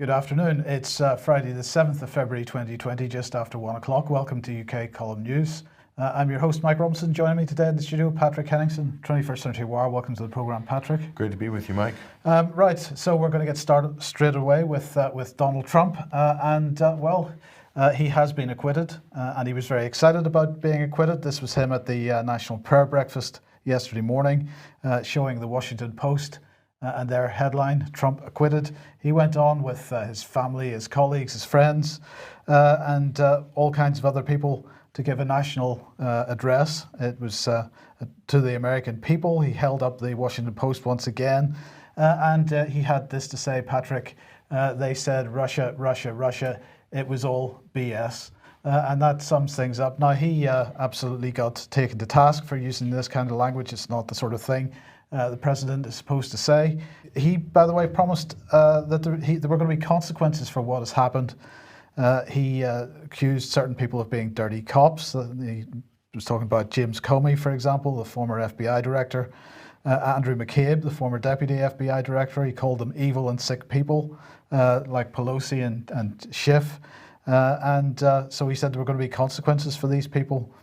Good afternoon. It's Friday the 7th of February 2020, just after 1 o'clock. Welcome to UK Column News. I'm your host, Mike Robinson. Joining me today in the studio, Patrick Henningsen, 21st Century Wire. Welcome to the programme, Patrick. Great to be with you, Mike. Right, so we're going to get started straight away with Donald Trump. He has been acquitted, and he was very excited about being acquitted. This was him at the National Prayer Breakfast yesterday morning, showing the Washington Post and their headline, Trump acquitted. He went on with his family, his colleagues, his friends, and all kinds of other people to give a national address. It was to the American people. He held up the Washington Post once again, and he had this to say, Patrick. They said, Russia, Russia, Russia. It was all BS. And that sums things up. Now, he absolutely got taken to task for using this kind of language. It's not the sort of thing the president is supposed to say. He, by the way, promised that there were going to be consequences for what has happened. He accused certain people of being dirty cops. He was talking about James Comey, for example, the former FBI director. Andrew McCabe, the former deputy FBI director. He called them evil and sick people, like Pelosi and Schiff. So he said there were going to be consequences for these people.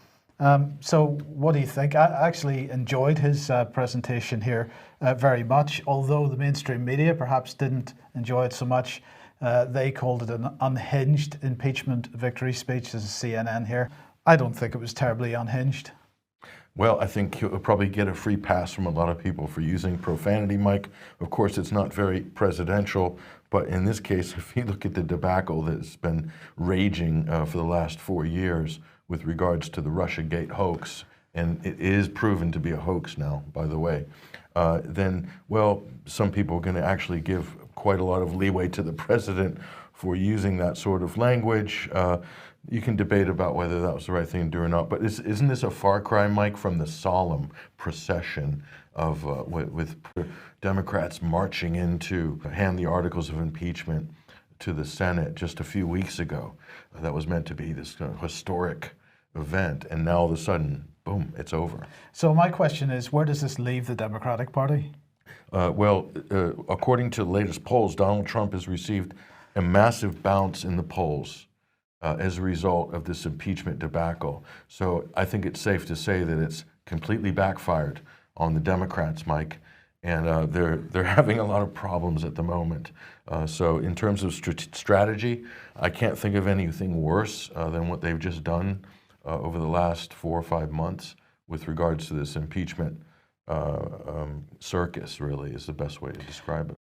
So what do you think? I actually enjoyed his presentation here very much, although the mainstream media perhaps didn't enjoy it so much. They called it an unhinged impeachment victory speech. There's a CNN here. I don't think it was terribly unhinged. Well, I think he'll probably get a free pass from a lot of people for using profanity, Mike. Of course, it's not very presidential, but in this case, if you look at the debacle that's been raging for the last 4 years with regards to the RussiaGate hoax, and it is proven to be a hoax now, by the way, then, well, some people are going to actually give quite a lot of leeway to the president for using that sort of language. You can debate about whether that was the right thing to do or not, but isn't this a far cry, Mike, from the solemn procession of with Democrats marching in to hand the articles of impeachment to the Senate just a few weeks ago? That was meant to be this historic event, and now all of a sudden, boom, it's over. So my question is, where does this leave the Democratic Party? According to the latest polls, Donald Trump has received a massive bounce in the polls as a result of this impeachment debacle. So I think it's safe to say that it's completely backfired on the Democrats, Mike, and they're having a lot of problems at the moment. So in terms of strategy, I can't think of anything worse than what they've just done over the last 4 or 5 months with regards to this impeachment circus, really, is the best way to describe it.